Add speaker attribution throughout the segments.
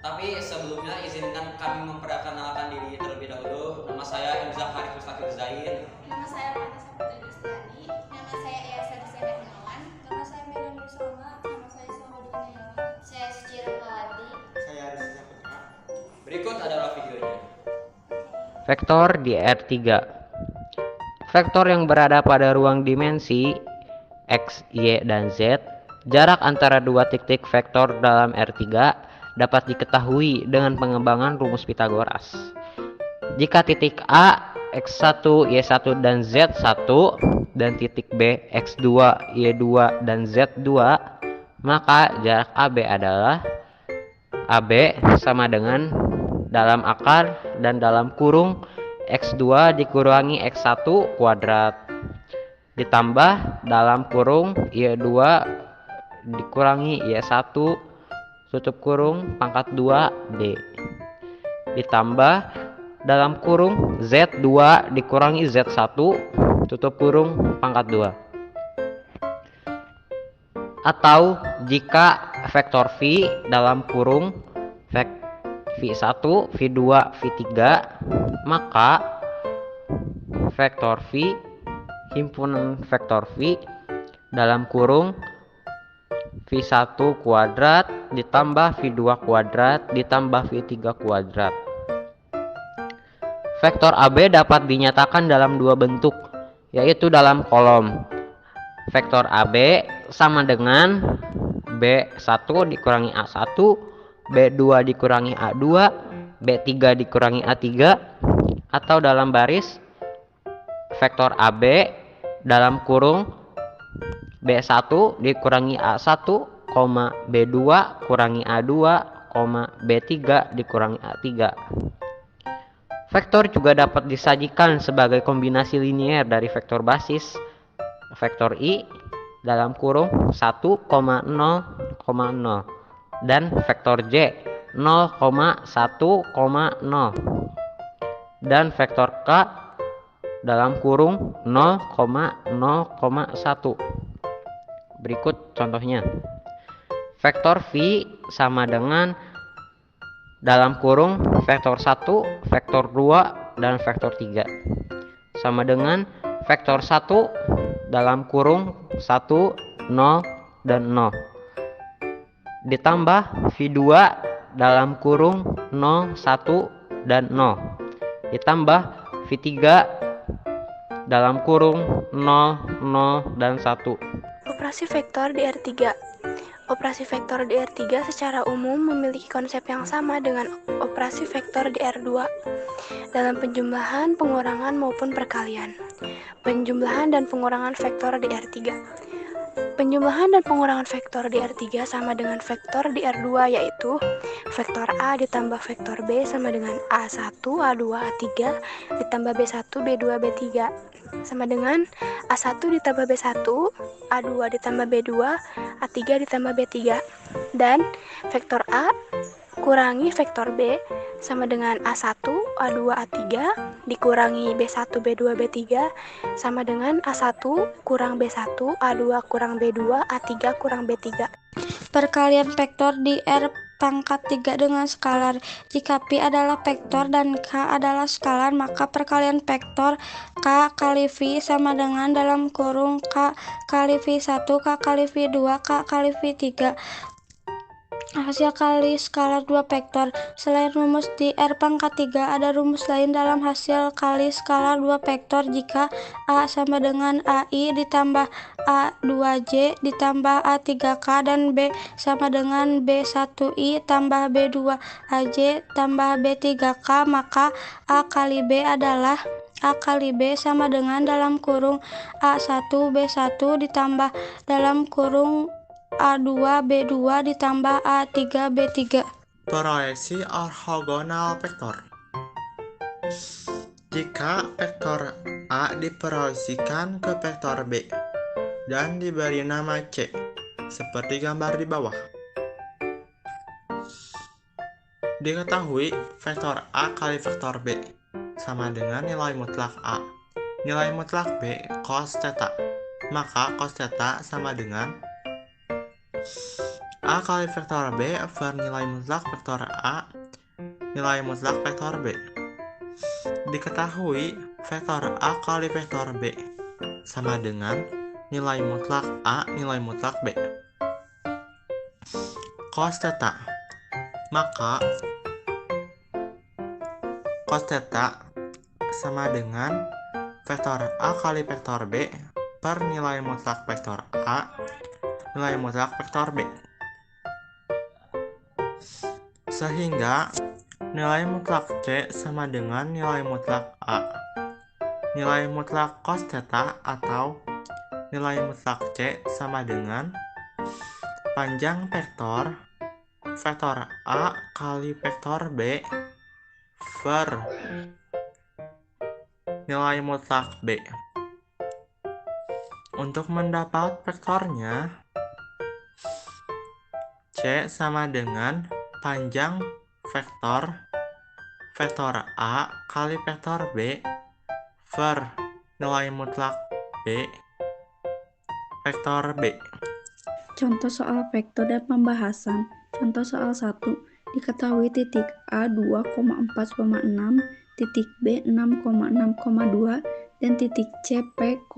Speaker 1: Tapi sebelumnya izinkan kami memperkenalkan diri terlebih dahulu. Nama saya Emzah Harif Mustaqil Zain.
Speaker 2: Nama saya Vanessa Putri Kristiani. Nama saya Esa Desena Gunawan. Nama saya Melan Rizalma. Nama saya Salma Duniawan. Saya Suci Rahmawati.
Speaker 3: Saya Rizky Saputra.
Speaker 1: Berikut adalah videonya.
Speaker 4: Vektor di R3. Vektor yang berada pada ruang dimensi X, Y, dan Z, jarak antara dua titik vektor dalam R3 dapat diketahui dengan pengembangan rumus Pitagoras. Jika titik A, X1, Y1, dan Z1 dan titik B, X2, Y2, dan Z2, maka jarak AB adalah AB sama dengan dalam akar dan dalam kurung X2 dikurangi X1 kuadrat ditambah dalam kurung Y2 dikurangi Y1 tutup kurung pangkat 2 D ditambah dalam kurung Z2 dikurangi Z1 tutup kurung pangkat 2. Atau jika vektor V dalam kurung V1, V2, V3, maka vektor V himpunan vektor V dalam kurung V1 kuadrat ditambah V2 kuadrat ditambah V3 kuadrat. Vektor AB dapat dinyatakan dalam dua bentuk, yaitu dalam kolom. Vektor AB sama dengan B1 dikurangi A1, B2 dikurangi A2, B3 dikurangi A3, atau dalam baris vektor AB dalam kurung B1 dikurangi A1, B2 kurangi A2, B3 dikurangi A3. Vektor juga dapat disajikan sebagai kombinasi linier dari vektor basis vektor I dalam kurung 1,0,0 dan vektor J 0,1,0 dan vektor K dalam kurung 0,0,1. Berikut contohnya. Vektor V sama dengan dalam kurung vektor 1, vektor 2, dan vektor 3. Sama dengan vektor 1 dalam kurung 1, 0, dan 0. Ditambah V2 dalam kurung 0, 1, dan 0. Ditambah V3 dalam kurung 0, 0, dan 1.
Speaker 5: Operasi vektor di R3. Operasi vektor di R3 secara umum memiliki konsep yang sama dengan operasi vektor di R2 dalam penjumlahan, pengurangan, maupun perkalian. Penjumlahan dan pengurangan vektor di R3. Penjumlahan dan pengurangan vektor di R3 sama dengan vektor di R2, yaitu vektor A ditambah vektor B sama dengan A1, A2, A3 ditambah B1, B2, B3 sama dengan A1 ditambah B1, A2 ditambah B2, A3 ditambah B3, dan vektor A kurangi vektor B sama dengan A1, A2, A3 dikurangi B1, B2, B3 sama dengan A1 kurang B1, A2 kurang B2, A3 kurang B3.
Speaker 6: Perkalian vektor di R pangkat 3 dengan skalar. Jika Pi adalah vektor dan K adalah skalar, maka perkalian vektor K kali V sama dengan dalam kurung K kali V1, K kali V2, K kali V3. Hasil kali skalar dua vektor. Selain rumus di R pangkat 3, ada rumus lain dalam hasil kali skalar dua vektor jika A sama dengan AI ditambah A2J ditambah A3K dan B sama dengan B1I tambah B2AJ tambah B3K, maka A kali B adalah A kali B sama dengan dalam kurung A1 B1 ditambah dalam kurung A2 B2 ditambah A3 B3.
Speaker 3: Proyeksi ortogonal vektor. Jika vektor A diproyeksikan ke vektor B dan diberi nama C, seperti gambar di bawah. Diketahui vektor A kali vektor B sama dengan nilai mutlak A. Nilai mutlak B cos theta. Maka cos theta sama dengan A kali vektor B per nilai mutlak vektor A nilai mutlak vektor B. Diketahui vektor A kali vektor B sama dengan nilai mutlak A nilai mutlak B. Cos theta. Maka cos theta sama dengan vektor A kali vektor B per nilai mutlak vektor A nilai mutlak vektor B. Sehingga nilai mutlak C sama dengan nilai mutlak A. Nilai mutlak cos theta atau nilai mutlak C sama dengan panjang vektor A kali vektor B per nilai mutlak B. Untuk mendapat vektornya, C sama dengan panjang vektor A kali vektor B per nilai mutlak B vektor B.
Speaker 6: Contoh soal vektor dan pembahasan. Contoh soal 1. Diketahui titik A 2,4,6, titik B 6,6,2, dan titik C P, Q,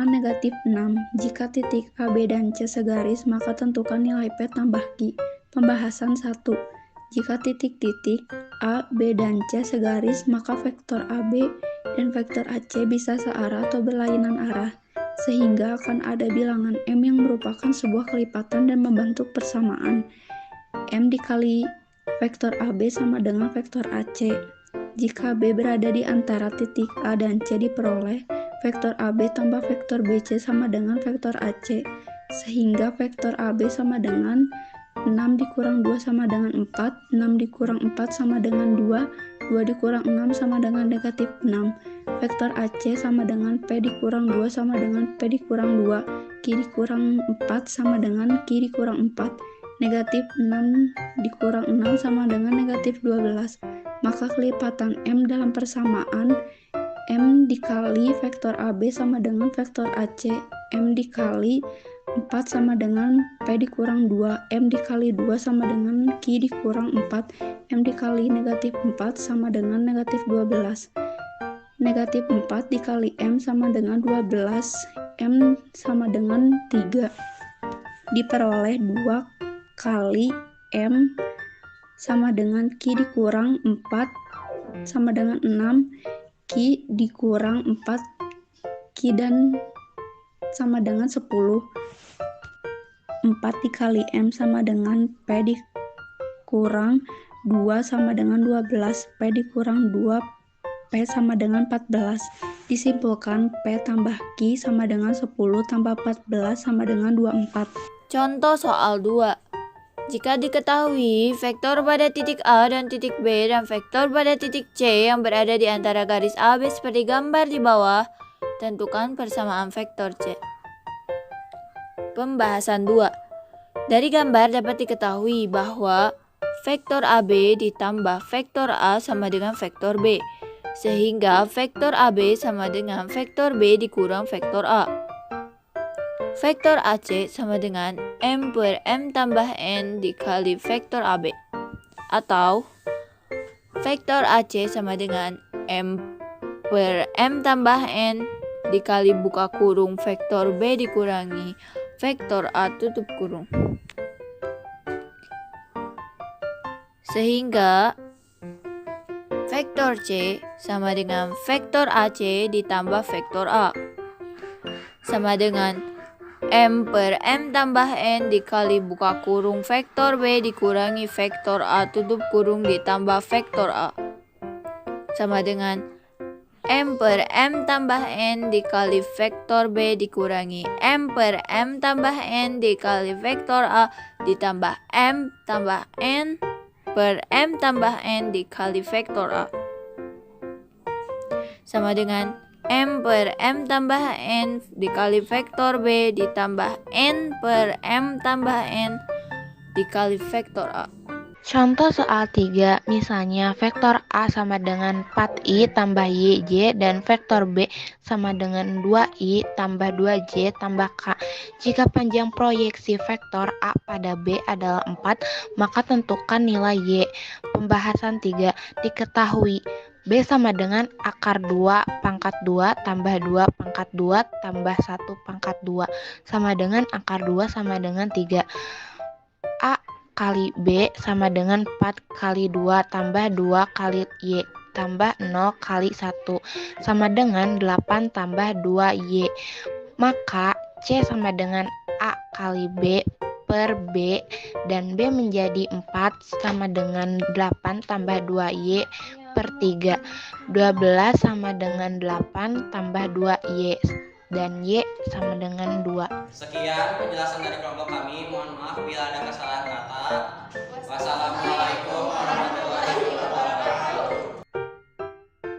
Speaker 6: negatif 6. Jika titik A, B, dan C segaris, maka tentukan nilai P tambah Q. Pembahasan 1. Jika titik-titik A, B, dan C segaris, maka vektor AB dan vektor AC bisa searah atau berlainan arah, sehingga akan ada bilangan M yang merupakan sebuah kelipatan dan membentuk persamaan. M dikali vektor AB sama dengan vektor AC. Jika B berada di antara titik A dan C diperoleh, vektor AB tambah vektor BC sama dengan vektor AC, sehingga vektor AB sama dengan 6 dikurang 2 sama dengan 4, 6 dikurang 4 sama dengan 2, 2 dikurang 6 sama dengan negatif 6. Vektor AC sama dengan P dikurang 2 sama dengan P dikurang 2, Q dikurang 4 sama dengan Q dikurang 4. Negatif 6 dikurang 6 sama dengan negatif 12. Maka kelipatan M dalam persamaan M dikali vektor AB sama dengan vektor AC. M dikali 4 sama dengan P dikurang 2, M dikali 2 sama dengan Q dikurang 4, M dikali negatif 4 sama dengan negatif 12. Negatif 4 dikali M sama dengan 12, M sama dengan 3. Diperoleh 2 kali M sama dengan Q dikurang 4 sama dengan 6, Q dikurang 4, Q dan sama dengan 10. 4 dikali M sama dengan P dikurang 2 sama dengan 12, P dikurang 2, P sama dengan 14. Disimpulkan P tambah Q sama dengan 10 tambah 14 sama dengan 24.
Speaker 7: Contoh soal 2. Jika diketahui vektor pada titik A dan titik B dan vektor pada titik C yang berada di antara garis AB seperti gambar di bawah, tentukan persamaan vektor C. Pembahasan 2. Dari gambar dapat diketahui bahwa vektor AB ditambah vektor A sama dengan vektor B, sehingga vektor AB sama dengan vektor B dikurang vektor A. Vektor AC sama dengan M per M tambah N dikali vektor AB. Atau vektor AC sama dengan M per M tambah N dikali buka kurung vektor B dikurangi vektor A tutup kurung. Sehingga vektor C sama dengan vektor AC ditambah vektor A. Sama dengan M per M tambah N dikali buka kurung vektor B dikurangi vektor A tutup kurung ditambah vektor A. Sama dengan M per M tambah N dikali vektor B dikurangi M per M tambah N dikali vektor A ditambah M tambah N per M tambah N dikali vektor A. Sama dengan M per M tambah N dikali vektor B ditambah N per M tambah N dikali vektor A.
Speaker 8: Contoh soal 3, misalnya vektor A sama dengan 4i tambah YJ dan vektor B sama dengan 2i tambah 2j tambah K. Jika panjang proyeksi vektor A pada B adalah 4, maka tentukan nilai Y. Pembahasan 3, diketahui B sama dengan akar 2 pangkat 2 tambah 2 pangkat 2 tambah 1 pangkat 2 sama dengan akar 2 sama dengan 3. A kali B sama dengan 4 kali 2 tambah 2 kali Y tambah 0 kali 1 sama dengan 8 tambah 2Y. Maka C sama dengan A kali B per B dan B menjadi 4 sama dengan 8 tambah 2Y per 3. 12 sama dengan 8 tambah 2Y dan Y sama dengan 2.
Speaker 1: Sekian penjelasan dari kelompok kami. Mohon maaf bila ada kesalahan kata. Wassalamualaikum warahmatullahi wabarakatuh.